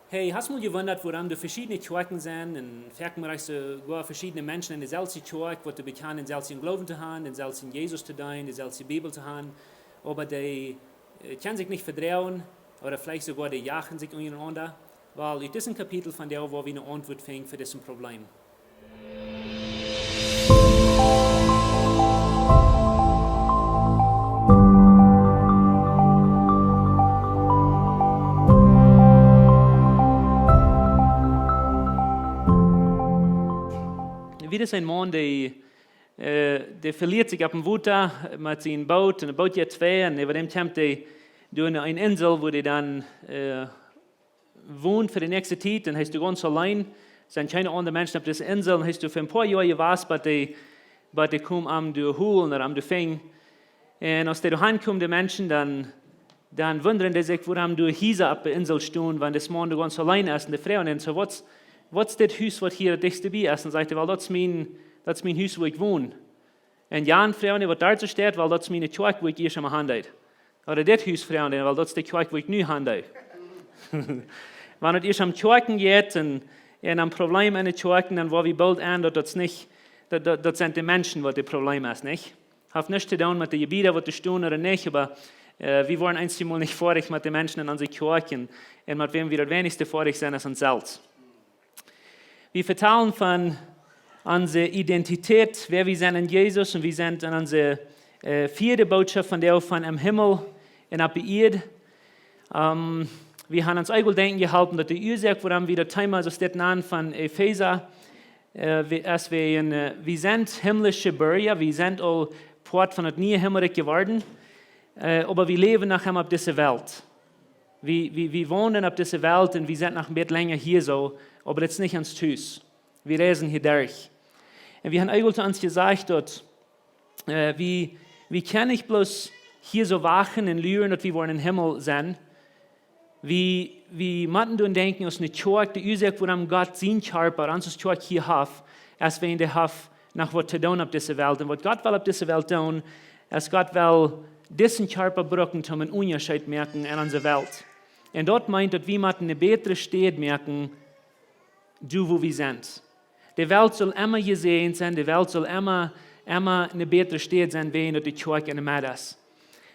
Hey, hast du mal gewundert, woran du verschiedene Kjoaken sind? Und vielleicht mal sogar verschiedene Menschen in der selben Kjoak, die bekennen, den selben Glauben zu haben, den selben Jesus zu dienen, die selbe Bibel zu haben. Aber die können sich nicht verdrehen oder vielleicht sogar die jagen sich untereinander. Weil in diesem Kapitel von der, wo wir eine Antwort finden für dieses Problem. Wie das ein Mann, der verliert sich auf dem Wasser mit seinem Boot, und er baut ja zwei, und über dem kommt er durch eine Insel, wo er dann wohnt für die nächste Zeit, dann hast du ganz allein, es sind keine anderen Menschen auf dieser Insel, dann hast du für ein paar Jahre gewartet, bis die kommen am du holen oder am du fängen. Und als die kommen, die Menschen, dann wundern die sich, warum du hier auf der Insel stehen, wenn das Mann ganz allein ist, und die Frau, und so, was das Haus, was hier dichtst dabei ist? Und sagte, weil das ist mein Haus, wo ich wohne. Und ja, Frauen, was dazu steht, weil das ist meine Kjoak, wo ich erst einmal handle. Oder das Haus, Frauen, weil das ist die Kjoak, wo ich nu handle. Wenn es erst am Kjoaken geht und am Problem in der Kjoaken, dann war wir bald an, dass das nicht, das sind die Menschen, was das Problem ist, nicht? Hat nichts zu tun mit den Gebieten, was sie tun oder nicht, aber wir waren einmal nicht vorig mit den Menschen in unseren Kjoaken und mit wem wir das wenigste vorig sind, ist uns selbst. Wir vertellen von unserer Identität, wer wir sind in Jesus, und wir sind in unserer vierte Botschaft von der von im Himmel und auf der Erde. Wir haben uns eigentlich denken gehalten, dass die Ursache, warum wir das Thema so steht an von Efeesa, wir sind himmlische Bürger, wir sind all Port von das neue Himmelreich geworden, aber wir leben nachher auf dieser Welt. Wir wohnen auf dieser Welt und wir sind noch ein bisschen länger hier so, aber das ist nicht ans Haus. Wir reisen hier durch. Und wir haben eigentlich zu uns gesagt, dass wir können nicht bloß hier so wachen und lüren, dass wir wollen im Himmel sein. Wir machen und denken, aus einer Kjoak, die Ursache, warum Gott seinen Körper, uns Kjoak hier hat, als wenn der hat, nach was zu tun auf dieser Welt. Und was Gott will auf dieser Welt tun, als Gott will diesen Körper brauchen, um einen Unterschied merken in unserer Welt. Und dort meint, dass wir eine bessere Stadt merken, wo wir sind. Die Welt soll immer gesehen sein, die Welt soll immer eine bessere Stadt sein, wenn die Kjoak in der Mitte ist.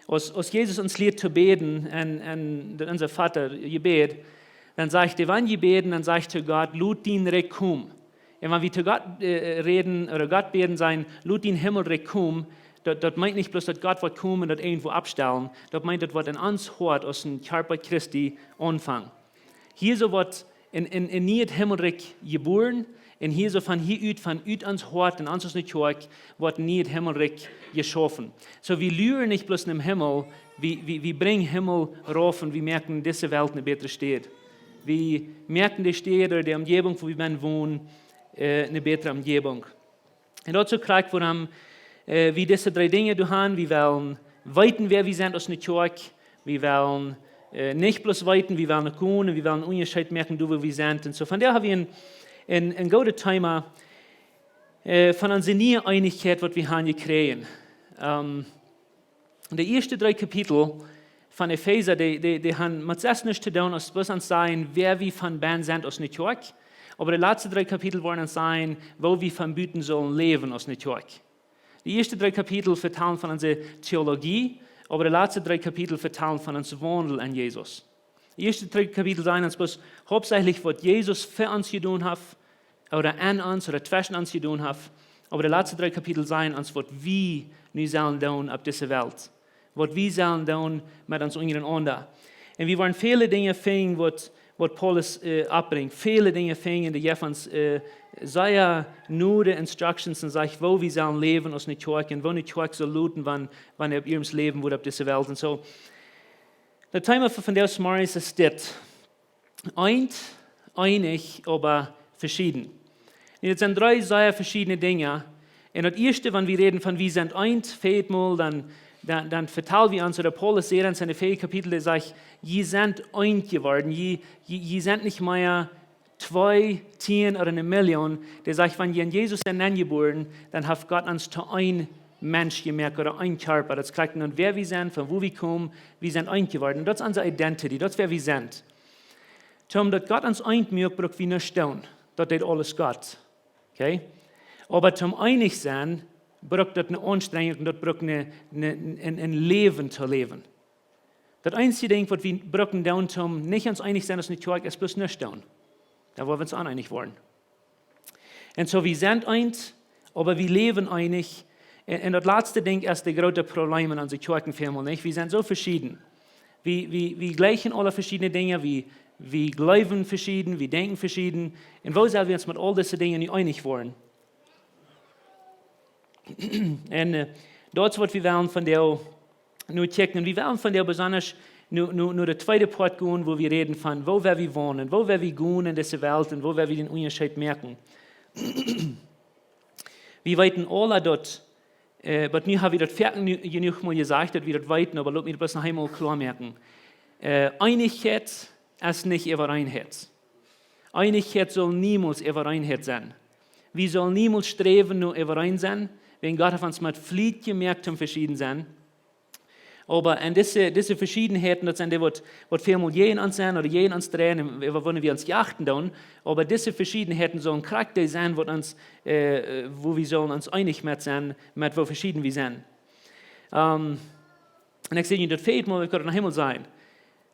Als Jesus uns lehrt zu beten, und unser Vater gebet, dann sagt er, wenn wir beten, dann sagt er Gott, lud dein Reich kommen. Und wenn wir zu Gott reden oder Gott beten sein, lud dein Himmelreich kommen, das meint nicht bloß, dass Gott wird kommen und das irgendwo abstellen, das meint, das wird in uns hört, aus dem Körper Christi anfangen. Hier so wird in nie das Himmelreich geboren, und hier so von uns hört, in uns aus der Kjoak, wird nie das Himmelreich geschaffen. So wir lüren nicht bloß im Himmel, wir bringen Himmel rauf und wir merken, diese Welt eine bessere Stadt. Wir merken die Stadt oder die Umgebung, wo wir wohnen, eine bessere Umgebung. Und dazu kriegt wir wie diese drei Dinge haben. Wir wollen weiten, wer wir sind aus der Kjoak. Wir wollen nicht bloß weiten, wir wollen kommen, wir wollen einen Unterschied merken, wo wir sind. Und so von daher haben wir ein gutes Thema von unserer neuen Einigkeit, was wir haben gekriegt. Die ersten 3 Kapitel von Efeser, die haben mit das nicht zu tun, als bloß uns sagen, wer wir von Ben sind aus der Kjoak. Aber die letzten 3 Kapitel wollen uns sagen, wo wir von Büten sollen leben aus der Kjoak. Die ersten 3 Kapitel vertellen von unserer Theologie, aber die letzten 3 Kapitel vertellen von unserem Wandel an Jesus. Die ersten 3 Kapitel sagen uns bloß hauptsächlich, was Jesus für uns getan hat, oder an uns oder zwischen uns getan hat. Aber die letzten 3 Kapitel sagen uns, was wir nun sollen tun auf dieser Welt. Was wir sollen tun mit uns untereinander. Und wir wollen viele Dinge finden, was Paulus abbringt. Viele Dinge finden, die geben uns sehr nude Instructions und sagen, wo wir sollen leben aus der Kjoak und wo die Kjoak soll looten, wann er ihrem Leben wird auf dieser Welt. Und so. Das Thema von der Smarris ist das. Eent, Eenich, aber verschieden. Und jetzt sind 3 sehr verschiedene Dinge. Und das erste, wenn wir reden von wir sind eint, fehlt mal, dann vertellen wir uns, oder Paulus sagt in seinen 4 Kapiteln, der sagt, ihr seid eint geworden, ihr seid nicht mehr 2, 10 oder 1 Million. Der sagt, wenn ihr in Jesus sind geboren, dann hat Gott uns zu ein Mensch gemerkt oder ein Körper. Das kriegt nun, wer wir sind, von wo wir kommen, wir sind eint geworden. Und das ist unsere Identity, das ist wer wir sind. Tom, dat Gott ans Eint mögt, braucht wie nicht tun. Dat ist alles Gott. Okay? Aber zum einig sein, braucht das eine Anstrengung, das braucht ein Leben zu leben. Das einzige Ding, was wir brauchen, zum nicht ans einig sein, ist nicht tun, ist bloß nicht tun. Da wollen wir uns einig worden. Und so, wir sind eins, aber wir leben einig. Und das letzte Ding ist das große Problem an unserer Kirchenfamilie, nicht? Wir sind so verschieden. Wir gleichen alle verschiedene Dinge, wir glauben verschieden, wir denken verschieden. Und wo sollen wir uns mit all diesen Dingen nicht einig werden? Und das, was wir wollen von der nur checken, und wir wollen von der besonders nur der zweite Part gehen, wo wir reden von, wo wir wohnen, wo wir gehen in dieser Welt und wo wir den Unterschied merken. Wir weiten alle dort, aber mir habe ich das genug mal gesagt, dass wir das weiten, aber lass mich das noch einmal klar merken. Einigkeit ist nicht Übereinheit. Einigkeit soll niemals Übereinheit sein. Wir sollen niemals streben, nur überein sein, wenn Gott auf uns mit Flied gemerkt haben, verschieden sein. Aber in diese Verschiedenheiten, das sind die, was vielmal jeden ans sein oder jeden ans drehen, wollen wir uns achten tun. Aber diese Verschiedenheiten sollen Charakter sein, wo wir sollen uns einig mit sein, mit wo verschieden wir sind. Und ich sehe, das fehlt mal, wir können nach Himmel sein.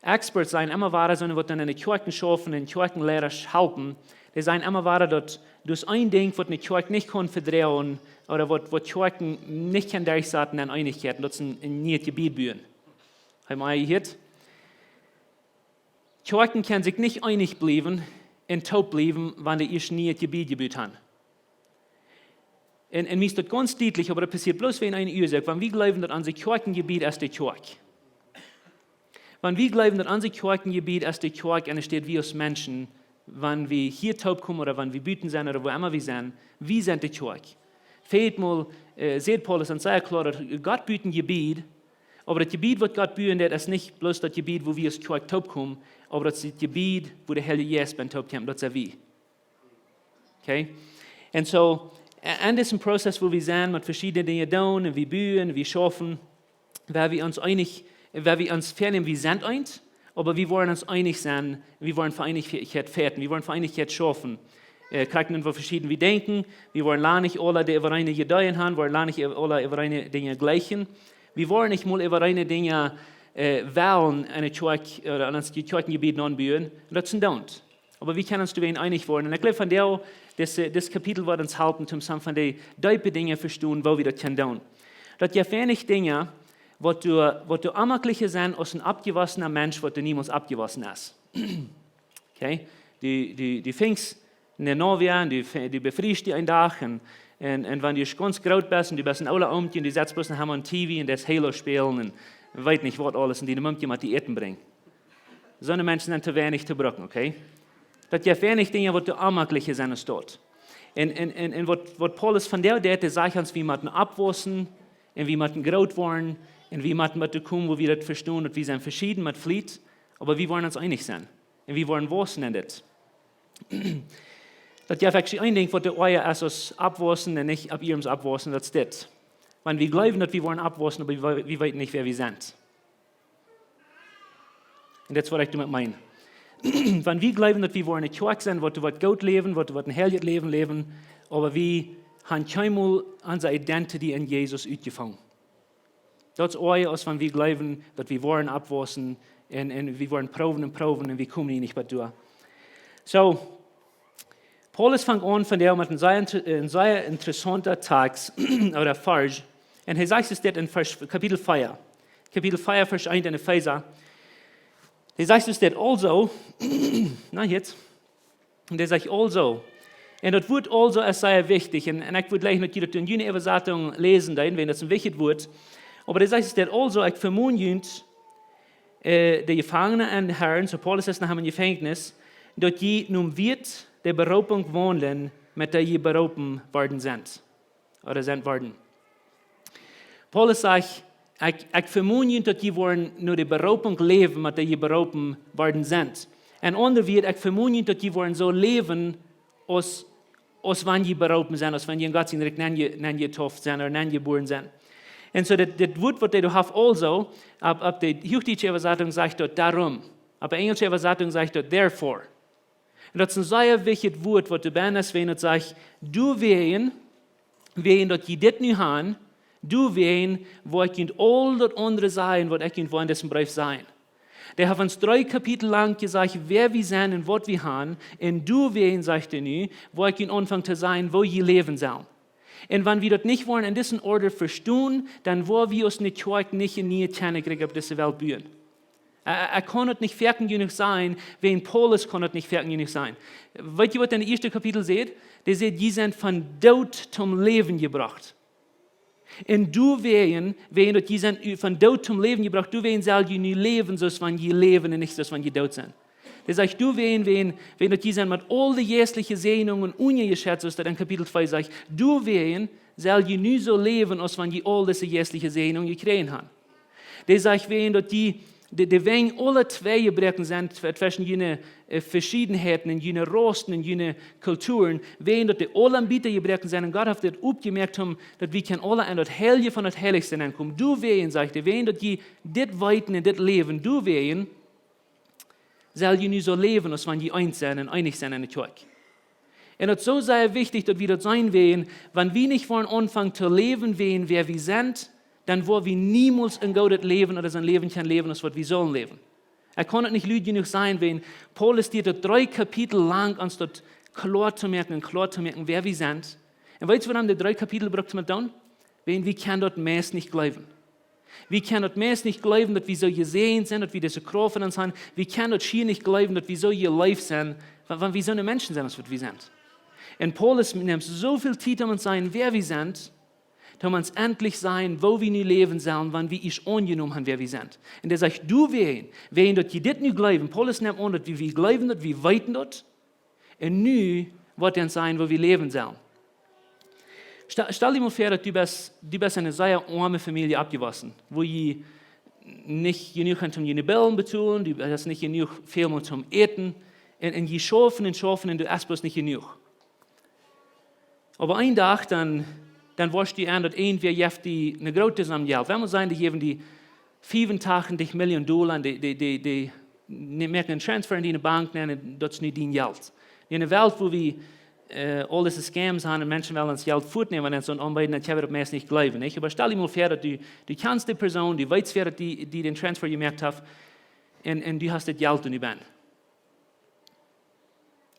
Experts sein immer wahr, sondern was dann in den Kirchen schaffen, in den Kirchenlehrer helfen, die sagen immer wahr, dass das ein Ding, was eine Kirche nicht kann verdrehen oder was Kirchen nicht kann durchsetzen in Einigkeit, das ist ein neues Gebiet bühen. Haben wir gehört? Kirchen können sich nicht einig bleiben und taub bleiben, wenn die erst nie ein Gebiet haben. Und mir ist das ganz deutlich, aber das passiert bloß, wenn eine sagt, wenn wir glauben, dass unser Kirchengebiet ist die Kirche. Wenn wir glauben, dass unser Kirchengebiet ist die Kirche und es steht wie als Menschen, wenn wir hier taub kommen oder wenn wir büten sind oder wo immer wir sind die Kirche. Fehlt mal, seht Paulus und sehr klar, dass Gott büten ein Gebiet, aber das Gebiet, was Gott büten, das ist nicht bloß das Gebiet, wo wir als Kirche taub kommen, aber das ist das Gebiet, wo der Heilige Jesus beim taub kommt, das ist wir. Okay? Und so, in diesem Prozess, wo wir sind, mit verschiedenen Dingen tun, und wir bühen, wir schaffen, weil wir uns einig, weil wir uns vernehmen, wir sind eins, aber wir wollen uns einig sein, wir wollen für Einigkeit fährten, wir wollen für Einigkeit schaffen. Kriegen wir verschieden wie denken, wir wollen gar nicht alle die über eine Gedeihen haben, wir wollen gar nicht alle über eine Dinge gleichen. Wir wollen nicht mal über eine Dinge wählen, eine Kirche oder an das Kirchengebiet anbühen, das sind don't. Aber wir können uns darüber einig werden. Und ich glaube, von der, das Kapitel wird uns helfen, um von den tiefen Dingen zu verstehen, wo wir das tun. Das gibt wenig Dinge, was du ammerlicher sein als ein abgewassener Mensch, was du niemals abgewaschen ist. Okay? Du fängst in der Novia, du befriest dich einen Tag und wenn du ganz groß bist und du bist in alle Umti und du setzt bloß nachher an TV und das Halo spielen und weiß nicht was alles und die Mumti mit die Eten bringen. So eine Menschen sind zu wenig zu brauchen, okay? Das gibt wenig Dinge, was du ammerlicher sein als dort. Und was Paulus von der Seite sagt uns, wie man abwaschen und wie man groß werden und wie man kommen, wo wir das verstehen und wir sind verschieden mit Fleet, aber wir wollen uns einig sein. Und wir wollen waschen in das. Das ist eigentlich ein Ding, was der Eier ist, als abwaschen und nicht ab ihrem abwaschen, das ist das. Wenn wir glauben, dass wir wollen abwaschen, aber wir wissen nicht, wer wir sind. Und das ist, was ich damit meine. Wenn wir glauben, dass wir wollen eine Kirche sein, was wir gut leben, was wir ein herrliches Leben leben, aber wir haben keinmal unsere Identity in Jesus ausgefangen. Das ist euer, als wenn wir glauben, dass wir wollen abwaschen und wir wollen proben und wir kommen nicht bei dir. So, Paulus fängt an von der mit einem sehr interessanten Text oder Vers. Und er sagt es dort in Kapitel 4. Kapitel 4, Vers 1 in Epheser. Er sagt es dort also, na jetzt, und er sagt also, und das Wort also ist sehr wichtig, und ich würde gleich noch in jene Übersetzung lesen, wenn das ein wichtiges Wort. Aber er sagt es dort also, ich vermute, die Gefangenen und Herren, so Paulus ist nach dem Gefängnis, dass je nun wird der Berufung wohnen, mit der je berufen worden sind. Oder sind worden. Paulus sagt, ich vermute, dass die wollen nur die Berufung leben, mit der je berufen worden sind. Und andere wird, ich vermute, dass die wollen so leben, als wenn die berufen sind, als wenn die in Gott sind, getauft sind oder geboren sind. Und so das Wort, was du hast also, ab der Hochdeutsche Übersetzung sagt dort darum. Aber englische Übersetzung sagt dort, therefore. Und das ist ein sehr wichtiges Wort, was der Bernes wenn und sagt, du wen dort je dit nu haben, du wen, wo ich könnt all das andere sein, was ich könnt in diesem Brief sein. Der hat uns 3 Kapitel lang gesagt, wer wir sind und was wir haben. Und du wen, sagt er nu, wo ich könnt anfangen zu sein, wo je leben soll. Und wenn wir das nicht wollen, in diesem Order verstehen, dann wollen wir uns nicht in nie kennenlernen auf dieser Welt bühen. Kann es nicht fertig genug sein, wie in Paulus kann es nicht fertig genug sein. Weißt ihr, was in dem ersten Kapitel seht? Der sagt, die sind von Tod zum Leben gebracht. Und du wen die sind von Tod zum Leben gebracht, du wen soll je nie leben, so wenn je leben und nicht so wenn je tot sind. Der sagt, du wen die sind mit all die jährlichen Sehnungen ungeschätzt, was da in Kapitel 2 sagt, du wen soll je nie so leben, als wenn je all diese jährlichen Sehnungen gekriegt haben. Der sagt, wen die wegen alle zwei gebrechen sind zwischen jene Verschiedenheiten und jene Rosten und jene Kulturen, wegen dass die alle am Bieten gebrechen sind und Gott hat das aufgemerkt haben, dass wir alle an das Heilige von das Heiligste ankommen. Du wehen, sagt er, wegen dass die das weiten und das leben, du wehen, soll je nicht so leben, als wenn die eins sind und einig sind in der Kirche. Und es ist so sehr wichtig, dass wir das sein wollen, wenn wir nicht wollen anfangen zu leben, wer wir sind, dann wollen wir niemals ein gutes Leben oder sein Leben kann leben, als was wir sollen leben. Kann es nicht lüg genug sein, wenn Paulus dir 3 Kapitel lang uns dort klar zu merken, wer wir sind. Und weißt du, was die 3 Kapitel braucht man dann? Wenn wir können dort meist nicht glauben. Wir können dort meist nicht glauben, dass wir so gesehen sind, dass wir diese Kraft in uns haben. Wir können dort schier nicht glauben, dass wir so ihr Life sind, wenn wir so eine Menschen sind, als was wir sind. Und Paulus nimmt so viel Zeit, um uns zu sagen, wer wir sind, dass wir uns endlich sein, wo wir nie leben sollen, wenn wir ich angenommen haben, wer wir sind. Und er sagt, du wen dort je dit nicht glauben, Paulus nimmt an, dass wir glauben, dass wir weiten dort, und nu wird er sein, wo wir leben sollen. Stell dir mal vor, dass du bist eine sehr arme Familie abgewachsen, wo ihr nicht genug habt, um deine Billen zu tun, du hast nicht genug viel zum Eten, und je schaffen und du hast bloß nicht genug. Aber ein Tag, dann warst du an, dass irgendwer eine große Summe Geld. Wenn wir sagen, die geben die 85 Millionen $, die merken einen Transfer in die Bank, und das ist nicht dein Geld. In einer Welt, wo wir all diese Scams haben und Menschen wollen das Geld fortnehmen und so anbieten, dann können wir das nicht glauben. Nicht? Aber stell dir mal vor, dass du kennst die Person, die weiß, wer die den Transfer gemerkt hat, und du hast das Geld in die Bank.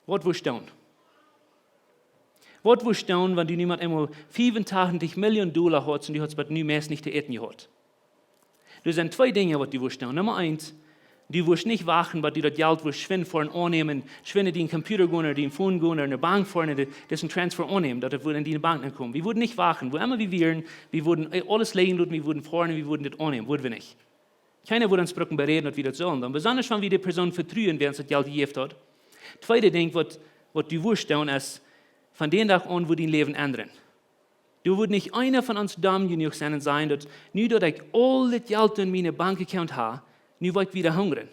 Was wirst du tun? Was wirst du tun, wenn du niemand einmal 85 Millionen $, hast und du hast aber nie mehr nicht zu essen gehabt? Das sind 2 Dinge, was du wirst tun. Nummer 1, du wirst nicht wachen, weil du das Geld wirst schwinden vor und annehmen, schwinden den Computer gehen oder den Phone gehen oder eine Bank vorne, das ein Transfer annehmen, dass das in die Bank nicht kommen. Wir würden nicht wachen, wo immer wir wären, wir würden alles legen lassen, wir würden vorne, wir würden das annehmen, würden wir nicht. Keiner würde uns brücken bereden, dass wir das sollen. Und besonders, wenn wir die Person vertrauen, wer uns das Geld gegeben hat. Zweite Ding, was du wirst tun, ist, von dem Tag an wird dein Leben ändern. Du würdest nicht einer von uns dumm genug sein und sagen, dass nur dass ich all das Geld in meinem Bankaccount habe, nur will ich wieder hungern.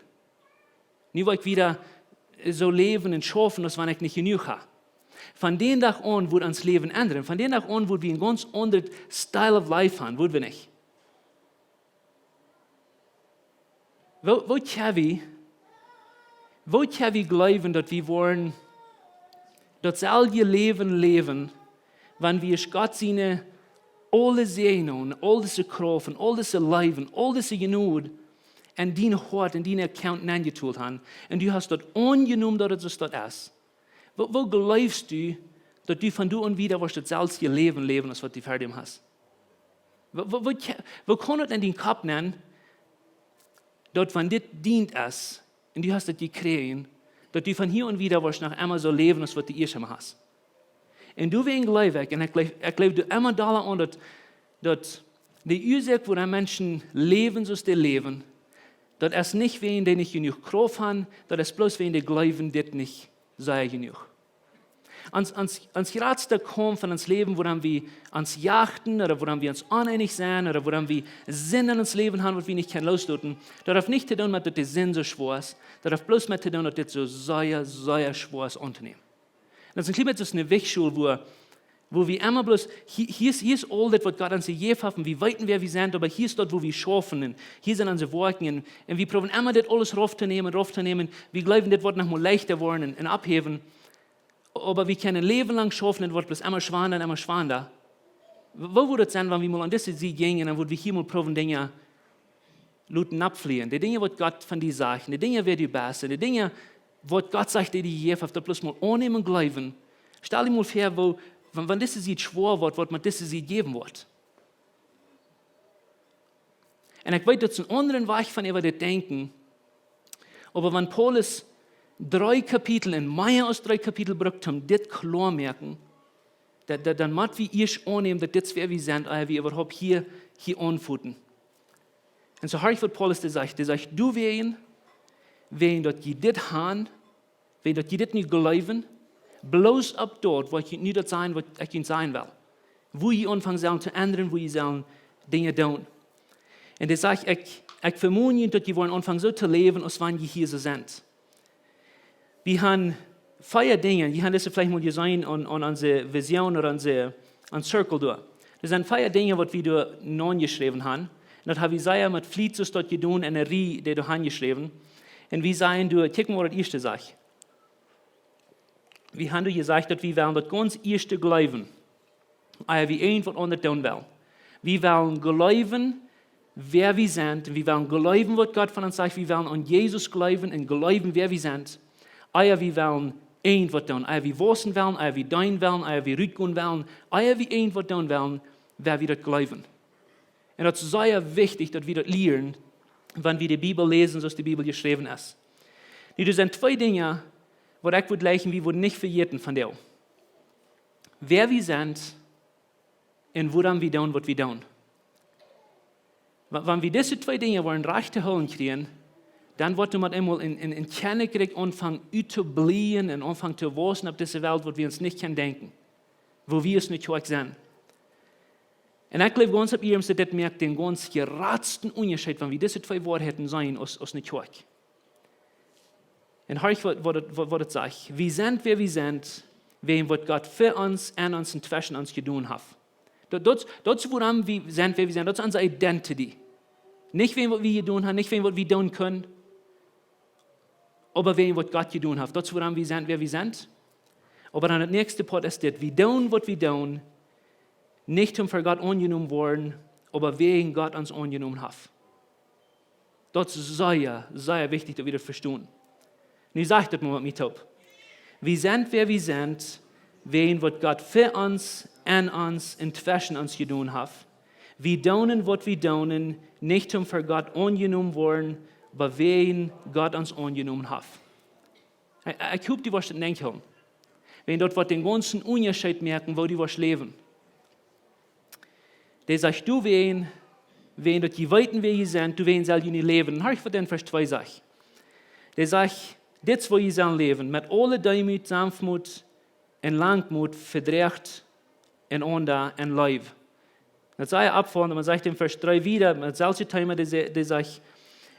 Nur will ich wieder so leben und schaffen, als wenn ich nicht genug habe. Von dem Tag an wird uns Leben ändern. Von dem Tag an wird wir einen ganz anderen Style of Life haben, würden wir nicht. Wo können wir glauben, dass wir wollen, dass all ihr Leben leben, wenn wir Gott seine alle Sehnungen, all diese Kraft, all diese Leben, all diese Genüge in dein Hort, in deinen Account eingeteilt haben, und du hast dort angenommen, dass es dort ist. Wo glaubst du, dass du von du und wieder wirst das selbst ihr Leben leben, als was du fertig hast? Wo kann es in den Kopf nennen, dass wenn das dient ist, und du hast das gekriegt, dass du von hier und wieder wirst nach einmal so leben, als was du schon mal hast. Und du wirst glauben, und ich glaube du immer daran an, dass die Ursache, wo die Menschen leben, so sie leben, dass es nicht wegen die nicht genug Kraft haben, dass es bloß wegen die Glauben, das nicht sei genug. Ans geradste kommt von uns Leben, wo wir uns jachten, oder wo wir uns uneinig sind, oder wo wir Sinn in uns Leben haben, was wir nicht loslassen, das darf nicht zu tun, dass der Sinn so schwer ist, das darf bloß mit zu tun, dass das so sehr, sehr schwer ist anzunehmen. Das ist ein bisschen eine Wegschule, Wo wir immer bloß, hier ist all das, was Gott uns gegeben hat, wie weit wir sind, aber hier ist dort, wo wir schaffen, und hier sind unsere Worte, und wir probieren immer das alles raufzunehmen, wir glauben, das wird noch mal leichter werden und abheben, aber wir können ein Leben lang schaffen, und wird bloß immer schwander. Wo würde es sein, wenn wir mal an diese Sieg gingen, dann würden wir hier mal probieren, Dinge luten abfliehen, die Dinge, was Gott von dir sagt, die Dinge, wer die besser, die Dinge, was Gott sagt, die gegeben hat, bloß mal annehmen und glauben. Stell dir mal vor, wenn das Sieg schwor wird, was man das Sieg geben wird. Und ich weiß, dass ein anderen Weg von über das denken, aber wenn Paulus 3 Kapitel in mehr als 3 Kapitel braucht, um das klar merken, dann muss wir erst annehmen, dass das wer wir sind, wir überhaupt hier anfuten. Und so hart wird Paulus das sagt, du wen dort je das haben, wen dort je das nicht glauben, bloß ab dort, wo ich nicht das sein, was ich sein will. Wo ich anfangen sollen zu ändern, wo ich sollen Dinge tun. Und das sage ich vermute, dass die wollen anfangen so zu leben, als wenn die hier so sind. Wir haben 4 Dinge, die haben das vielleicht mal gesehen an unsere Vision oder an Circle da. Das sind 4 Dinge, die wir da nachgeschrieben haben. Und das habe ich sehr mit Fließes dort getan, in der Rie, die da angeschrieben. Und wir sagen, guck mal, das erste Sache. Wir haben gesagt, dass wir wollen das ganz erste glauben. Also wie Eent, was anders tun will. Wir wollen glauben, wer wir sind. Wir wollen glauben, was Gott von uns sagt. Wir wollen an Jesus glauben und glauben, wer wir sind. Also wir wollen Eent, was tun. Also wir wissen wollen, also wir dein wollen, also wir rückgehen wollen. Also wir Eent, was tun wollen, wer wir das glauben. Und das ist sehr wichtig, dass wir das lernen, wenn wir die Bibel lesen, so es die Bibel geschrieben ist. Das sind 2 Dinge, was ich würde leichen, wir würden nicht verjäten von dir. Wer wir sind und woran wir tun, was wir tun. Wenn wir diese 2 Dinge wollen recht holen kriegen, dann wird man einmal in Kernekrieg anfangen zu blieben und anfangen zu wissen auf dieser Welt, wo wir uns nicht denken, wo wir es nicht sind. Und ich glaube ganz ab ihr, dass das merkt den ganz geratzten Unterschied, wenn wir diese 2 Worte hätten sein, aus nicht Kjoakj. Und hör ich, was das sagt. Wir sind, wer wir sind, wem was Gott für uns, an uns und zwischen uns getan hat. Das woran wir sind, wer wir sind, das ist unsere Identity. Nicht wem, was wir getan haben, nicht wem, was wir tun können, aber wem, was Gott getan hat. Das ist woran wir sind, wer wir sind. Aber dann der nächste Part ist das, wir tun, was wir tun, nicht um für Gott angenommen worden, aber wegen Gott uns angenommen hat. Das ist sehr, sehr wichtig, dass wir das verstehen. Und ich sage das mal mit mir. Wir sind, wer wir sind, wegen was Gott für uns, an uns und zwischen uns getan hat. Wir tun, was wir tun, nicht um für Gott angenommen worden, aber wegen Gott uns angenommen hat. Ich hoffe, die was das denken haben. Wenn dort den ganzen Unterschied merken, wo die was leben. Der sagt, du wen dort die weiten Wege sind, du wen soll die nicht leben. Und hör ich von den Vers 2 sagt. Der sagt, das, wo ihr sollen leben, mit alle Demut, Sanftmut und Langmut, verdreht und Onda und Leib. Das sei abfahren, und man sagt im Vers 3 wieder, mit solchen Themen, der sagt,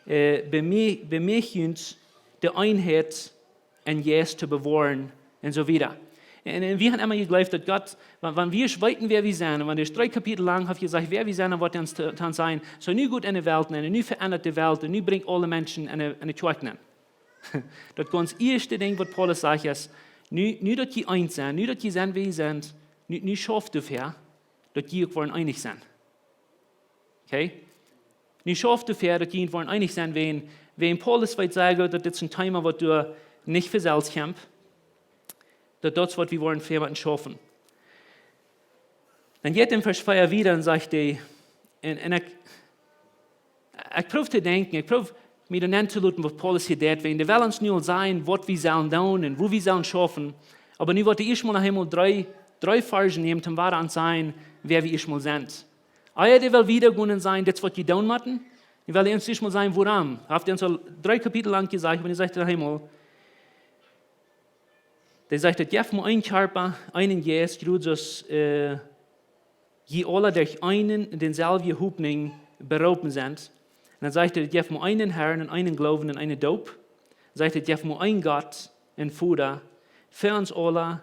bemächtigt die Einheit und Jesus zu bewahren und so weiter. Und wir haben immer geglaubt, dass Gott, wenn wir weiten, wer wir sind, und wenn ich 3 Kapitel lang habe gesagt, wer wir sind und was uns dann sein, so nie gut in der Welt, eine nie veränderte Welt, und nie bringt alle Menschen eine Kjoakj. Das ganz erste Ding, was Paulus sagt, ist, nicht, dass die eins sind, nicht, dass die sind, wie sie sind, nicht schafft dafür, dass die wollen einig sind. Okay? Nicht schafft dafür, dass die wollen einig sind, wenn Paulus wird sagen, dass das ein Thema, was du nicht für selbst kämpfst, dass das, was wir wollen, für jemanden schaffen. Dann geht im Vers 4 wieder und sagt er, und ich probiere zu denken, ich probiere mir dann zu lassen, was Paulus hier tut, weil wir wollen uns nicht sein, was wir sollen tun und wo wir sollen schaffen, aber nicht wollte ich mal nach einmal 3 Versen nehmen, um wahr an sein, wer wir mal sind. Die will wieder gehen sein, das, was die tun machen, die will uns mal sein, woran. Habt ihr uns 3 Kapitel lang gesagt, wenn ihr sagt nach einmal, der sagt, dass jeder ein Körper, einen Geist, Jesus, je alle durch einen denselben Hoffnung berufen sind. Und dann sagt er, dass jeder einen Herrn und einen Glauben und einen Doop. Sagt er, dass jeder ein Gott und Vater für uns alle,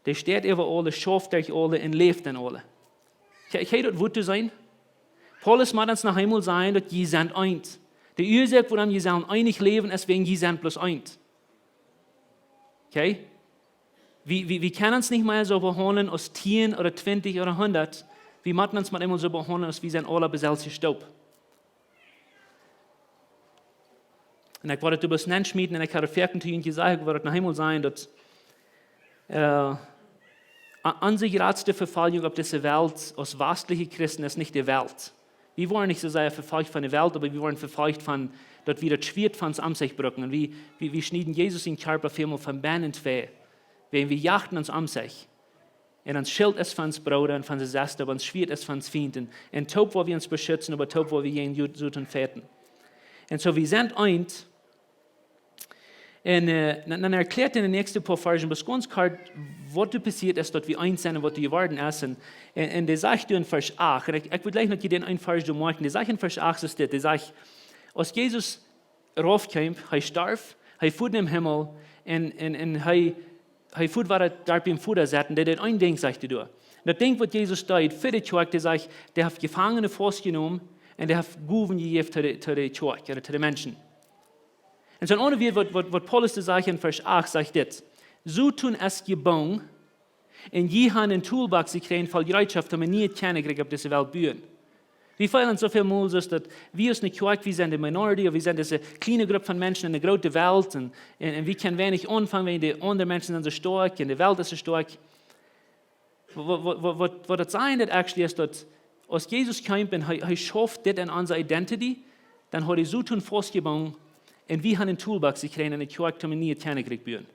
der steht über alle, schafft euch alle und lebt in alle. Kann das Wort sein? Paulus macht uns nach einmal sein, dass je sind eint. Der Ursache, warum je sollen einig leben, ist wegen je sind bloß eint. Okay? Wir können uns nicht mehr so behandeln als 10 oder 20 oder 100. Wir machen uns mal immer so behandeln, als wir sind alle beselzte Staub. Und ich wollte das nennen schmieden, und ich habe verkündet, und gesagt, ich wollte nach einmal sein, dass unsere größte Verfolgung auf dieser Welt als westliche Christen ist nicht die Welt. Wir waren nicht so sehr verfolgt von der Welt, aber wir waren verfolgt von, dass wir das Schwert von uns am sich brücken. Und wir schneiden Jesus in den Körper vielmal von Bein und Fee. Wenn wir jachten uns am sich. Und uns Schild ist von uns Bruder und von uns Säste, aber uns Schwert ist von uns Fienden. Und Taub, wo wir uns beschützen, aber Taub, wo wir jeden Süden fährten. Und so wir sind eint. Und dann erklärt in den nächsten paar Versen bis ganz klar, was passiert ist, dass wir eins sind und was wir geworden sind. Und der sagt in Vers 8, und ich will gleich noch den einen Vers machen, der sagt in Vers 8 ist das, der sagt, als Jesus raufkam, er starb, er fuhr im Himmel, und er fuhr, war da beim Futter satt, der hat ein Ding, sagt er. Das Ding, was Jesus tut, für die Kjoakj, der sagt, der hat Gefangene festgenommen, und der hat Guven gegeben zu den Kjoakj, oder zu den Menschen. Und so ohne wie, was Paulus sagt in Vers 8, sagt das, so tun es gebong, und je haben einen Toolbox gekriegt, weil die Bereitschaft haben wir nie kennengelernt auf dieser Welt bühren. Wir feiern so viel Mal, dass wir als eine Kjoakj, wir sind eine Minority, wir sind diese kleine Gruppe von Menschen in der großen Welt, und wir können wenig anfangen, wenn die anderen Menschen sind so stark, und die Welt ist so stark. Was das sein das actually ist, dass als Jesus kam, und er schafft das in unserer Identity, dann hat er so tun festgebaut, und wir haben einen Toolbox gekriegt, eine Kjoakj, die wir nie kennengelernt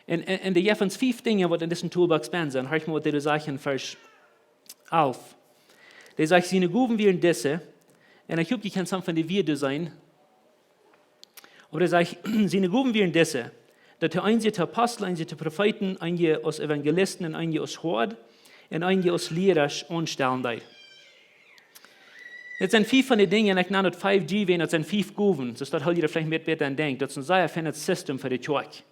haben. Und die haben 5 Dinge, die in diesem Toolbox sind. Hör ich mal, was der sagt in Vers 11. Der sagt, sie guben wir in diese, und ich hoffe, ich kann von den wir sein. Aber der sagt, sie guben wir in diese, dass der eine der Apostel, eine der Propheten, eine aus Evangelisten, und eine aus Hort, und eine aus Lehrer anstellen da. Das sind 5 von den Dingen, ich nenne das 5G, wenn das sind 5 Guven, das hat jeder vielleicht mit besser denkt. Das ist ein sehr feines System für die Kjoakj.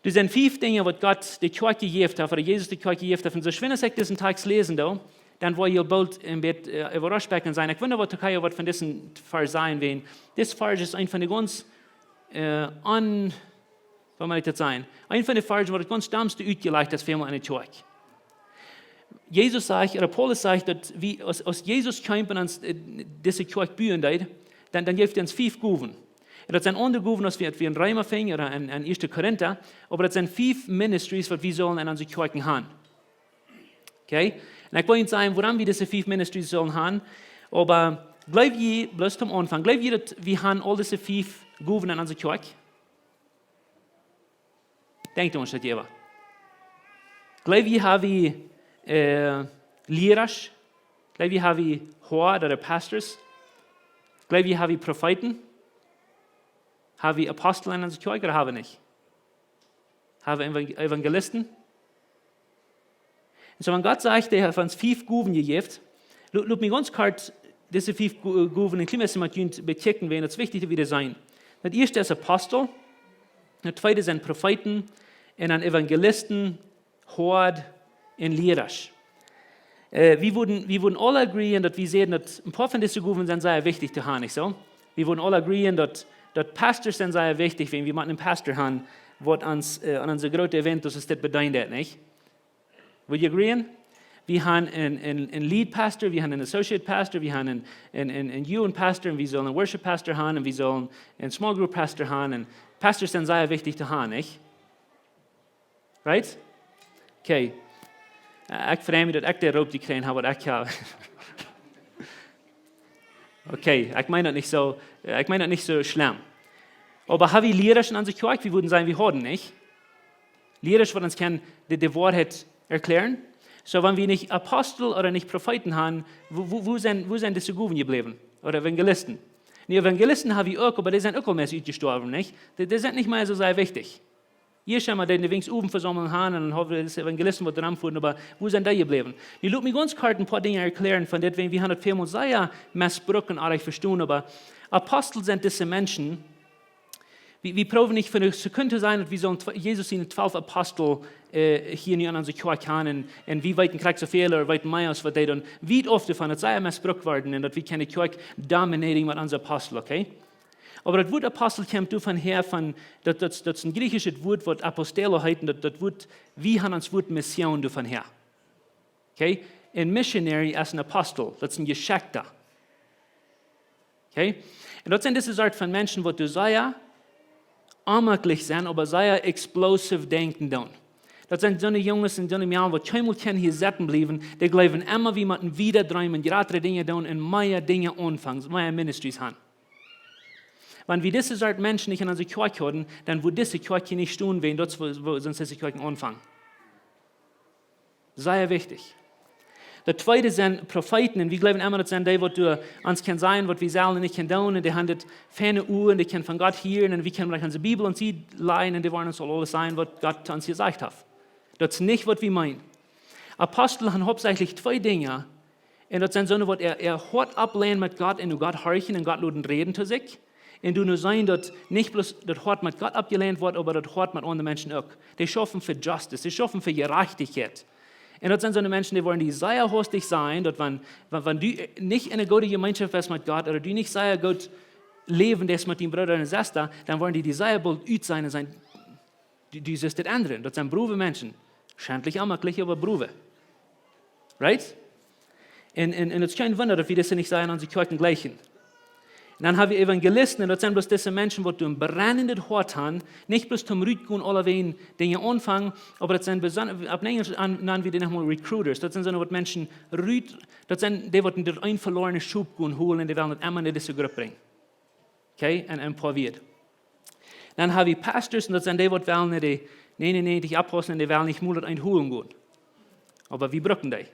Das sind 5 Dinge, was Gott die Kjoakj gegeben hat, oder Jesus die Kjoakj gegeben hat. Und so schön, dass ich diesen Text lesen, dann wollte ich bald im Bett überrascht sein. Ich wundere, was Tocayo von diesem Vers sein will. Das Vers ist ein von den ganz, was soll ich das sein? Ein von den Versen, was das ganz dummste ausgelegt ist, für eine Kjoakj. Jesus sagt, oder Paulus sagt, dass wie aus Jesus kam und uns diese Kjoakj bühen, dann gibt er uns 5 Guven. Das sind andere Guven, als wir in Reimer fingen oder in 1. Korinther, aber das sind 5 Ministries, was wir sollen in unsere Kjoakj haben. Okay? Und ich will Ihnen sagen, woran wir diese 5 Ministries sollen haben, aber glaubt ihr, bloß zum Anfang, glaubt ihr, dass wir haben all diese 5 Guven in unsere Kjoakj? Denkt uns das jemand. Glaubt ihr, haben wir Lehrer? Glaubt ihr, haben wir Hort oder Pastors? Glaubt ihr, haben wir Propheten? Haben wir Apostel in unserer Kjoakj oder haben wir nicht? Haben wir Evangelisten? Und so, wenn Gott sagt, er hat uns 5 Guven gegeben, lass mich ganz kurz diese 5 Guven in Klimasimation bechecken, wenn das wichtig wieder sein. Das erste ist Apostel, das zweite sind Propheten, und dann Evangelisten, Hort und Lehrer. Wir würden alle agreeen, dass wir sehen, dass ein paar von diesen Guven sind sehr wichtig zu haben, nicht so? Wir würden alle agreeen, dass Pastors sind sehr wichtig, wenn wir einen Pastor haben, was uns an unserem großen Event, das ist das bedeutet, nicht? Would you agree? Wir haben einen Lead Pastor, wir haben einen Associate Pastor, wir haben einen Youth Pastor, und wir sollen einen Worship Pastor haben, und wir sollen einen Small Group Pastor haben. Und Pastors sind sehr wichtig zu haben, nicht? Right? Okay. Ich freue mich, dass ich den Raub gekriegt habe, was ich habe. Okay, ich meine das nicht so schlimm. Aber haben wir Lehrer in unserer Kjoakj? Wir würden sagen, wir haben nicht. Lehrer, die uns die Wahrheit erklären. So, wenn wir nicht Apostel oder nicht Propheten haben, wo sind diese Guven geblieben? Oder Evangelisten? Die Evangelisten haben wir auch, aber die sind auch mäßig gestorben, nicht? Die sind nicht mehr so sehr wichtig. Hier schon mal die wenigstens oben versammeln haben und haben die Evangelisten, die dran fuhren, aber wo sind die geblieben? Ich will mir ganz kurz ein paar Dinge erklären, von denen wir haben das vielmal sehr missbrauchen, aber ich verstehe, aber Apostel sind diese Menschen, Wir proben nicht für eine Sekunde sein, dass wir sollen Jesus seine 12 Apostel hier in unsere Kirche haben und wie weit kriegt so viel oder weit mehr als was die dann. Wie oft davon, dass sei missbraucht worden und dass wir keine Kirche dominieren mit unseren Apostel, okay? Aber das Wort Apostel kommt davon her, das ist ein griechisches Wort, das Apostelo heißt, das Wort, wie haben das Wort Mission davon her. Okay? Ein Missionary ist ein Apostel, das ist ein Geschickter. Okay? Und das sind diese Art von Menschen, die du sehr unmöglich sind, aber sehr explosive denken tun. Das sind so eine Jungs und so eine Mädchen, die keinmal hier sitzen bleiben, die glauben immer, wie man wieder träumen, größere Dinge tun und mehr Dinge anfangen, mehr Ministries haben. Wenn wir diese Art Menschen nicht in unserer Kirche haben, dann wird diese Kirche nicht tun, wenn dort wo sonst diese Kirche anfangen. Sehr wichtig. Der zweite sind Propheten, und wir glauben immer, das sind die, die uns können sein, was wir selber nicht können tun, und die haben ferne Uhren, die können von Gott hören, und wir können vielleicht unsere Bibel und sie leihen, und die wollen uns alles sein, was Gott uns gesagt hat. Das ist nicht, was wir meinen. Apostel haben hauptsächlich 2 Dinge, und das sind so, was hart ablehnen mit Gott, und Gott horchen, und Gott lassen reden zu sich. Und du nur sein, dass nicht bloß das Hort mit Gott abgelehnt wird, aber das Hort mit anderen Menschen auch. Die schaffen für Justice, die schaffen für Gerechtigkeit. Und das sind so eine Menschen, die wollen die sehr hostig sein, dass wenn du nicht in einer guten Gemeinschaft bist mit Gott, oder du nicht sehr gut leben bist mit deinem Bruder und Schwester, dann wollen die sehr bald ut sein und sein, du siehst das anderen. Das sind Brüve Menschen. Schändlich ammerlich, aber Brüve. Right? Und es ist kein Wunder, dass wir das nicht sagen, unsere Kirchen gleichen. Und dann haben wir Evangelisten, und das sind bloß diese Menschen, die ein brennendes Hort haben, nicht bloß zum Rücken alle wen Dinge anfangen, aber das sind ab Englisch nennen wir die nochmal Recruiters. Das sind so Menschen, das sind die, die den einen verlorenen Schub holen, und die wollen das immer in diese Gruppe bringen. Okay? Und empowiert. Dann haben wir Pastors, und das sind die, die wollen dich abholen, und die wollen nicht mal einholen gehen. Aber wir brauchen die.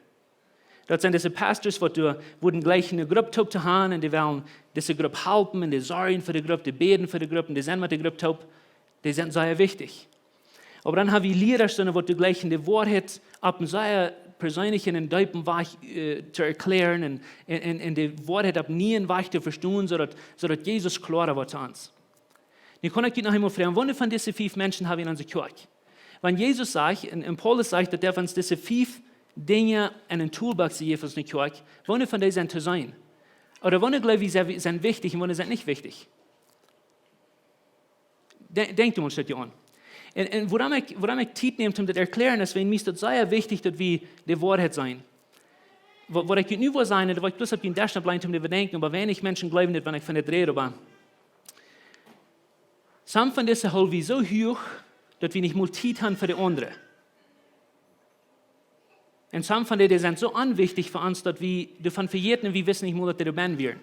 Das sind diese Pastors, die gleich eine Gruppe zu haben, und die wollen diese Gruppe helfen, und die sorgen für die Gruppe, die beten für die Gruppe, und die sind mit der Gruppe, die sind sehr wichtig. Aber dann haben wir Lehrer, die gleich in die Wahrheit ab und sehr persönlich in den Deuten zu erklären, und die Wahrheit ab nie in Weich zu verstehen, sodass Jesus klarer wird zu uns. Ich kann euch noch einmal fragen, wann von diesen 5 Menschen haben wir in unserer Kirche? Wenn Jesus sagt, und Paulus sagt, dass er uns diese 5 Dinge in den Toolbox geben für eine Kirche, wann von denen sind zu sein? Oder wann glaube ich, sind wichtig und wann sind nicht wichtig? Denkt uns das an. Und woran ich Zeit nehme, um das zu erklären, ist, wenn mir das sehr wichtig, dass wir die Wahrheit sein. Was ich nicht nur sagen, da ich bloß auf den Dashboard bleiben, um zu bedenken, aber wenig Menschen glauben nicht, wenn ich von das rede, aber some von diesen holen wir so hoch, dass wir nicht mal Zeit haben für die anderen. Und some von denen sind so unwichtig für uns, dass wir davon verjähren und wir wissen nicht mal, dass die dabei wären.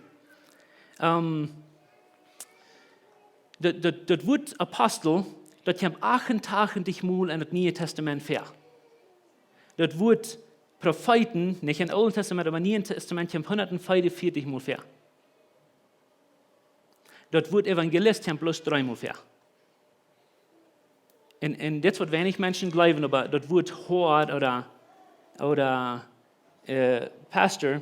Das Wort Apostel, das kommt 88 Mal in das Neue Testament vor. Das Wort Propheten, nicht im Alten Testament, aber im Neuen Testament kommt 144 Mal vor. Das Wort Evangelist kommt bloß 3 Mal vor. Und das wird wenig Menschen glauben, aber das Wort Hort oder Pastor,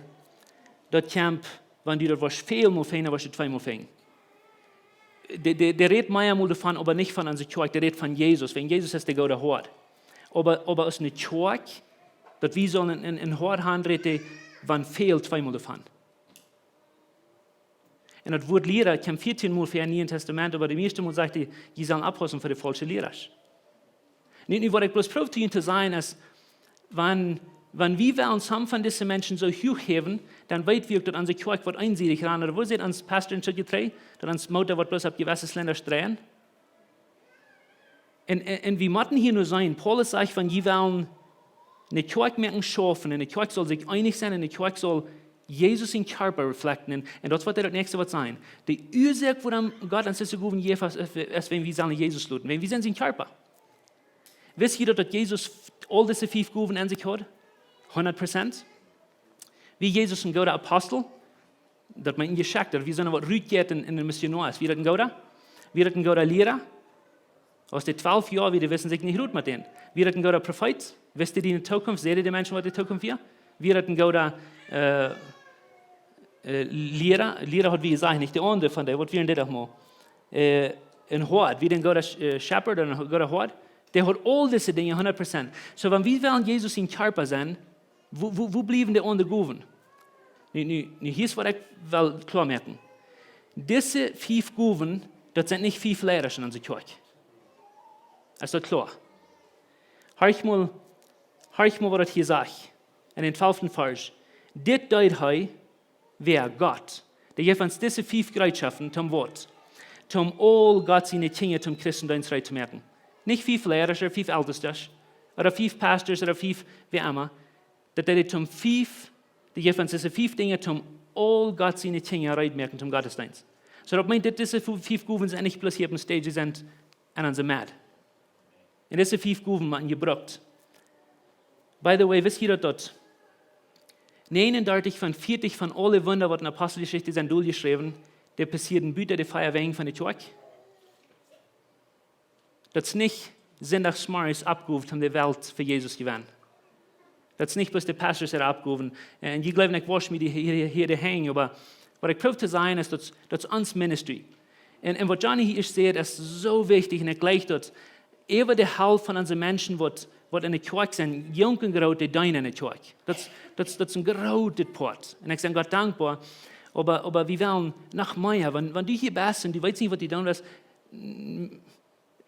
das kommt, wenn du das was viel fängt, was du 2 Mal fängt. Der redet mehr mal davon, aber nicht von unserer Kirche, der redet von Jesus. Wenn Jesus ist der Gott Hort. Aber aus einer Kirche, dass wir sollen in Hort haben, redet wann viel 2 Mal davon. Und das Wort Lehrer kommt 14 Mal für ein Neuen Testament, aber die erste Mal sagt die sollen abpassen für die falsche Lehrer. Nicht, was ich bloß probiere zu sein, ist, wenn wir uns von diesen Menschen so hochheben, dann weit wir, dass unsere Kirche wird einseitig ran. Oder wo sieht uns Pastor in Schritt getreten, dass uns Mutter wird bloß auf gewisse Länder strehen? Und wir müssen hier nur sein. Paulus sagt, wenn wir wollen eine Kirche mehr schaffen, eine Kirche soll sich einig sein, eine Kirche soll Jesus in Körper reflektieren. Und das wird das nächste was sein. Die Ursache, warum Gott uns das so gut ist, wenn wir sagen, Jesus luten. Wenn wir sind sein Körper. Wisst ihr, dass Jesus all diese 5 Gaben an sich hat? 100%. Wie Jesus ein guter Apostel, das man ihn geschickt hat. Wie so eine Rückkehr in den Missionar ist. Wie das ein guter Lehrer. Aus den 12 Jahren, wir wissen sich nicht gut mit denen. Wie das ein guter Prophet. Wisst ihr die in der Zukunft? Seht ihr die Menschen, was die Zukunft ist? Wie das ein guter Lehrer. Lehrer hat, wie gesagt, nicht der andere von der. Was wären die doch mal? ein Hort, wie ein guter Shepherd oder ein guter Hort, der hat all diese Dinge 100%. So, wenn wir wollen Jesus in Körper sein, wo bleiben die anderen Guven? Hier ist, was ich will klar merken. Diese 5 Guven, das sind nicht 5 Lehrer in unserer Kirche. Das ist klar. Hör mal, was das hier sagt. In den 12. Vers. Dit deut hei, wer Gott. Der gibt uns diese 5 Gereitschaften zum Wort. Zum all Gott seine Dinge zum Christentum zu merken. Nicht 5 Lehrer oder 5 Älteste oder 5 Pastors oder 5 wie immer. Das ist zum 5, die gibt uns diese 5 Dinge zum all Gott seine Dinge merken zum Gottesdienst. So das meint, dass diese 5 Guven sind nicht bloß hier auf dem Stage sind und an Mad. Und diese 5 Guven werden gebraucht. By the way, wisst ihr dort? 39 von 40 von alle Wunder, was in der Apostelgeschichte sind durchgeschrieben, der passieren Büter der Feierwegen von der Kirche. Das ist nicht Sonntagsmorgens abgerufen, um die Welt für Jesus zu gewinnen. Das ist nicht bloß der Pastor, der abgerufen. Und ich glaube nicht, was mir hier hängen, aber was ich probiere zu sein, ist, das ist uns Ministry. Und was Johnny hier sagt, ist so wichtig, und ich glaube, dass über die Hälfte von unseren Menschen, was in der Kirche sind, jung und groß, die dienen in der Kirche. Das ist ein großer Part. Und ich bin Gott dankbar. Aber wir wollen nach mehr, wenn du hier bist und du weißt nicht, was du tun willst,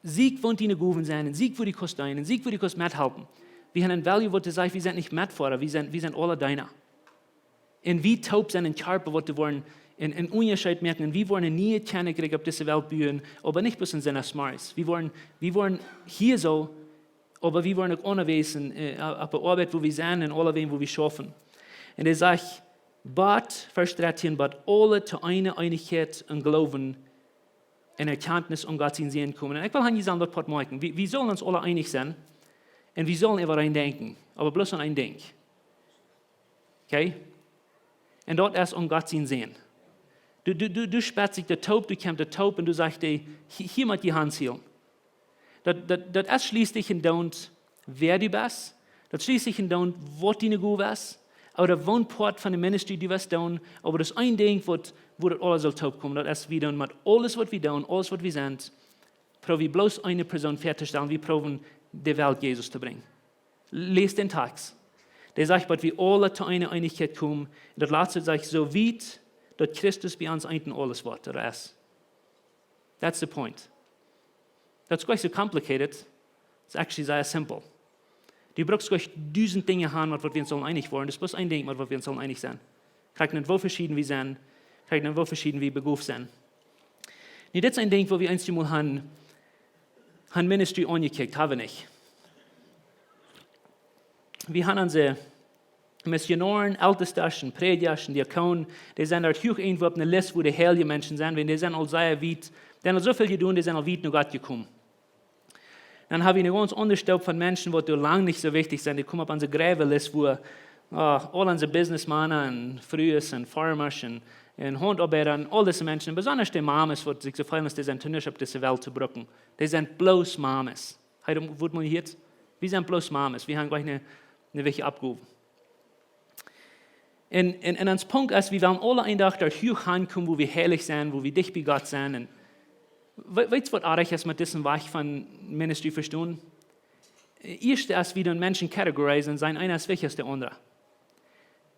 sieg, wo die Guven sein, sieg, wo die kannst dienen, sieg, wo die kannst mithelfen. Wir haben ein Value, wo du sagst, wir sind nicht Mitfahrer, wir sind alle deiner. Und wie taub sind in Körper, was du wollen, in Unterschied merken, und wir wollen nie kennenlernen auf dieser Welt bühen, aber nicht bloß in seiner Smarts. Wir wollen hier so, aber wir wollen auch unterwegs auf der Arbeit, wo wir sind, und alle wo wir schaffen. Und er sagt, bat, Vers 13, bat alle zu einer Einigkeit und Glauben in Erkenntnis und Gott in Sehen kommen. Und ich will an diesem Part merken, wir sollen uns alle einig sein, und wir sollen über ein denken, aber bloß an ein Denk. Okay? Und dort erst um Gott in Sehen. Du sperrst sich der Taub, du kommst der Taub und du sagst dir, hier mit die Hand zielen. Das schließt dich in don't, wer du bist. Das schließt dich in don't, was du gut bist. Oder wann Part von der Ministry du wirst tun. Aber das ein Ding, wo das alles soll taub kommen, das ist wir tun mit alles, was wir tun, alles, was wir sind. Probieren wir bloß eine Person fertigstellen, wir probieren, die Welt Jesus zu bringen. Lest den Text. Der sagt, dass wir alle zu einer Einigkeit kommen. Und das letzte sagt, so weit, dass Christus bei uns ein alles wird, oder ist. That's the point. That's quite so complicated. It's actually sehr simple. Du brauchst gleich 1000 Dinge haben, was wir uns sollen einig wollen. Das ist bloß ein Ding, was wir uns sollen einig sein. Kriegt nicht, wo verschieden wir sind. Kriegt nicht, wo verschieden wir berufen sind. Nee, das ist ein Ding, wo wir einmal haben Ministry angekickt, haben wir nicht. Wir haben unsere Missionaren, Ältesten, Prediger, Diakonen, die sind dort hoch irgendwo auf einer Liste, wo die heilige Menschen sind, wenn die sind all sehr weit, die haben so viel getan, die sind all weit nach Gott gekommen. Dann haben wir eine ganz andere Staub von Menschen, die lange nicht so wichtig sind, die kommen auf unsere Gräberliste, wo all unsere Businessmen und Frühes und Farmers und Handarbeiter und all diese Menschen, besonders die Mamas, die sich so freuen, dass die sind nicht auf diese Welt zu brücken. Die sind bloß Mamas. Heute wird man hier, wir sind bloß Mamas, wir haben gleich eine welche abgehoben. Und ans Punkt ist, wir wollen alle einen Tag dort hoch ankommen, wo wir heilig sind, wo wir dicht bei Gott sind. Und weißt du, was artig ist mit diesem Weg von Ministry verstehen? Erst ist, wie du Menschen kategorisieren, sein einer ist wichtiger als der andere.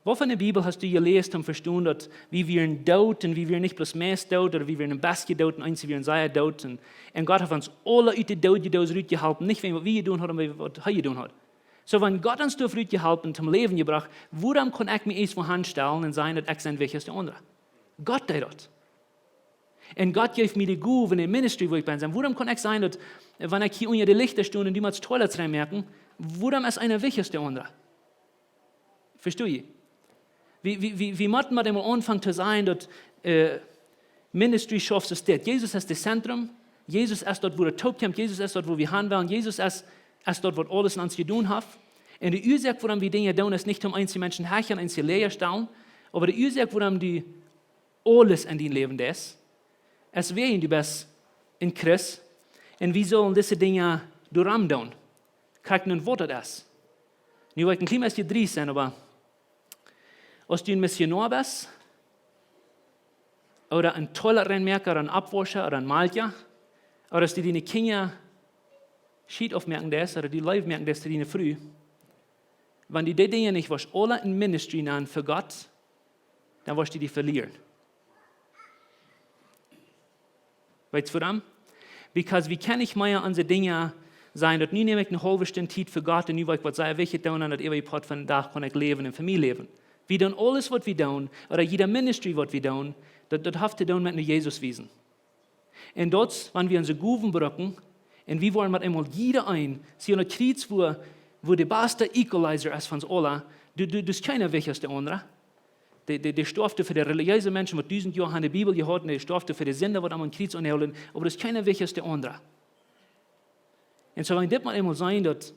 Wo von der Bibel hast du gelesen und verstanden, dass wie wir in Tod und wie wir nicht bloß mehr Tod oder wie wir in Basket Tod und eins wie wir in Seier Tod und Gott hat uns alle aus der Tod rausgehalten, nicht was wir getan haben, sondern was er getan hat. So, wenn Gott uns durch Freude gehalten und zum Leben gebracht, woran kann ich mich erst von stellen und sagen, dass ich sein wichtigste andere? Gott tut das. Und Gott gibt mir die Gabe in der Ministry, wo ich bin. Woran kann ich sein, dass, wenn ich hier unter die Lichter stehe und die mal Toilets reinmerken, woran ist einer wichtigste andere? Verstehe ich? Wie müssen wir einmal anfangen zu sein, dass Ministry schafft es dort. Jesus ist das Zentrum. Jesus ist dort, wo der Tod kommt. Jesus ist dort, wo wir handeln. Jesus ist dort, was alles in uns zu tun hat. Und die Ursache, warum wir Dinge tun, ist nicht, um einzelne Menschen herrschen, einzelne Lehrer stellen, aber die Ursache, warum du alles in dein Leben ist, es wäre du bist in Christus und wir sollen diese Dinge durchrahmen tun. Kriegt ein Wort das. Ich wollte ein klein bisschen drin sein, aber als du ein Missionar bist, oder ein toller Rennmerker, oder ein Abwascher, oder ein Malcher, oder dass die Kinder schied aufmerken das, oder die Leute merken das die früh. Wenn die Dinge nicht was alle in Ministry nahen für Gott, dann wirst du die verlieren. Weißt du warum? Because wie kann ich mehr an die Dinge sein, dass nie nehme ich eine halbe Stunde Zeit für Gott und nie will ich was sagen, welche tun, und das ewige Part von Tag kann ich leben und Familie leben. Wir tun alles, was wir tun, oder jeder Ministry, was wir tun, das hat zu tun mit Jesus wiesen. Und dort, wenn wir unsere Guven brücken, und wir wollen mit einmal jeder sie eine Kreuz, wo der beste Equalizer ist von uns alle, du ist keiner weg als der andere. Der starfte für die religiösen Menschen, mit 1000 Jahren in der Bibel gehört, und der starfte für die Sünder, die am Kreuz anhören, aber das ist keiner weg als der andere. Und so, wenn das mal einmal sein, dass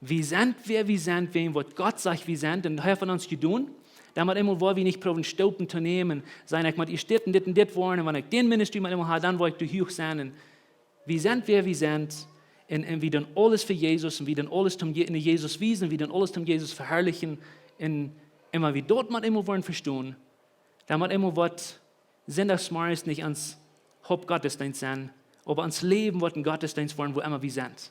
wir sind, wer wir sind, wem was Gott sagt, wir sind, und das von uns tun, dann mal einmal wollen wir nicht probieren, Staupen zu nehmen, sagen, ich muss das und das wollen, und wenn ich den Ministry mal einmal habe, dann will ich durch hoch sein. Und wir sind, wer wir sind, und wir tun alles für Jesus, und wir tun alles in Jesus wiesen, und wir tun alles Jesus verherrlichen, und immer wir dort mal immer wollen verstehen, dann mal immer was sind das Smartes nicht ans Hauptgottesdienst sein, aber ans Leben wird ein Gottesdienst wollen, wo immer wir sind.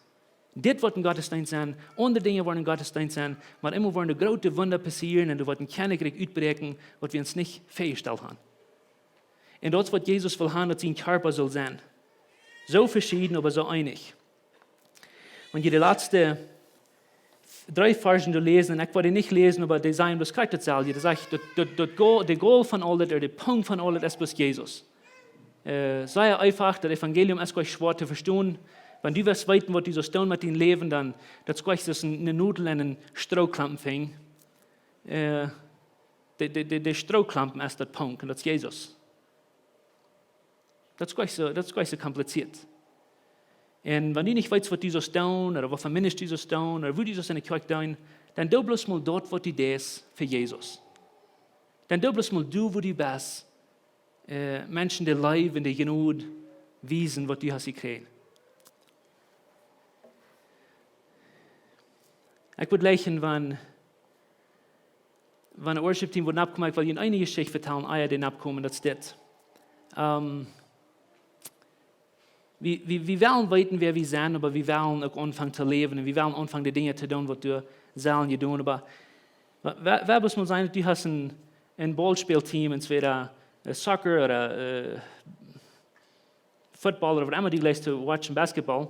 Das wird ein Gottesdienst sein, andere Dinge wollen ein Gottesdienst sein, mal immer wollen eine große Wunder passieren, und da wird ein Königreich ausbrechen, was wir uns nicht festgestellt haben. Und dort wird Jesus will haben, dass sein Körper soll sein. So verschieden, aber so einig. Wenn ihr die letzten 3 Versen lesen, und ich werde nicht lesen, aber die sagen, das kann ich sagen, das sagt, der Goal von alles, oder der Punkt von alles ist bis Jesus. Sei einfach, das Evangelium ist gleich schwer zu verstehen. Wenn du wirst weiten, was du so tun mit deinem Leben, dann das gleich das eine Nudel in einen Strohklampen fing. Der Strohklampen ist der Punkt, und das ist Jesus. Das ist gleich so kompliziert. Und wenn du nicht weißt, was du so tun, oder was für Ministry du so tun, oder wo du so in der Kirche tun, dann du bloß mal dort, wo du das für Jesus. Dann du bloß mal du, wo du bist, Menschen, die leben, die genug wiesen, was du hast gekriegt. Ich würde lächeln, wenn ein Worship-Team abkommt, ich will Ihnen eine Geschichte vertellen, den abkommen, das ist das. Wir wollen weiten, wer wir sind, aber wir wollen auch anfangen zu leben, und wir wollen anfangen, die Dinge zu tun, was du sollen tun. Aber wer muss man sein, du hast ein Ballspielteam, entweder Soccer oder Football oder was immer du gleich zu watchen, Basketball.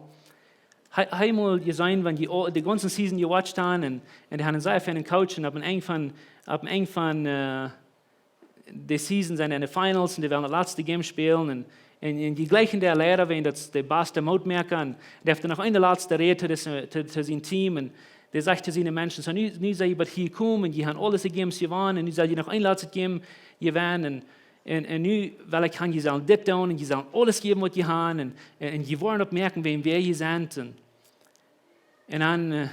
Einmal sein, wenn die ganze Season gewatcht haben, und die haben einen sehr feinen Coach, und ab Ende von der Season sind in den Finals, und die werden das letzte Game spielen, und die gleichen der Lehrer, wenn das der beste Mutmerker, und der hat noch eine letzte Rede zu seinem Team, und der sagt zu seinen Menschen, so, nu sei ihr hier kommen, und die haben alles gegeben, sie waren, und nu soll ihr noch ein letztes Game gewinnen, und nu, weil ich kann, die sollen das tun, und die sollen alles geben, was die haben, und die wollen auch merken, wer ihr seid, und dann,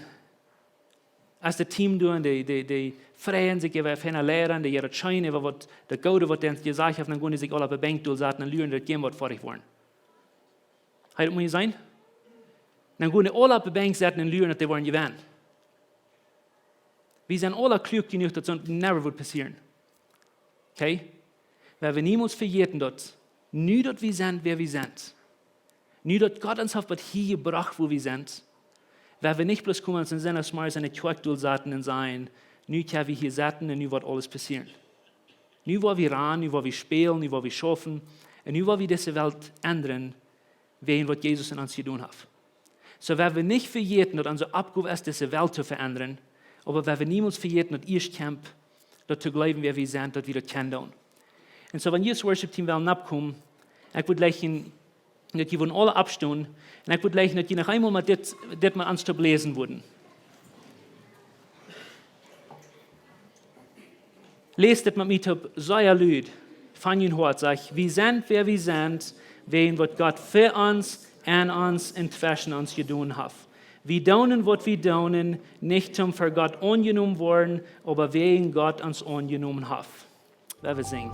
als das Team tun, die freuen sich über eine Lehrer, die ihre Scheine, über was der Gute, was die gesagt haben, dann gehen sie sich alle auf der Bank durchsaten und lernen, das Game, was vor ich wollen. Hat das mal sein? Dann gehen sie alle auf der Bank sitzen und lernen, dass die wollen gewinnen. Wir sind alle klug genug, dass das never wird passieren. Okay? Weil wir niemals vergessen, dass nur dort wir sind, wer wir sind. Nur dort Gott uns hat, was hier gebracht, wo wir sind. Weil wir nicht bloß kommen und sind, dass wir seine Kjoakj durchsaten und sein, nu können wir hier sitzen und nu wird alles passieren. Nu wollen wir ran, nu wollen wir spielen, nu wollen wir schaffen, und nu wollen wir diese Welt ändern, wegen was Jesus in uns getan hat. So werden wir nicht vergessen, dass unsere Abgabe ist, diese Welt zu verändern, aber werden wir niemals vergessen, dass ihr kämpft, dass zu glauben, wer wir sind, dass wir das kennen. Und so, wenn ihr das Worship-Team abkommen, ich würde lächeln, dass die wollen alle abstehen, und ich würde lächeln, dass die noch einmal mal das mal anstopp lesen würden. Lest das mit mir, sei Lüd, von ihren Hort, sag ich, wir sind, wer wir sind, wegen was Gott für uns, an uns und zwischen uns getan hat. Wir tun, was wir tun, nicht zum für Gott angenommen worden, aber wegen Gott uns angenommen hat. Wer wir singen.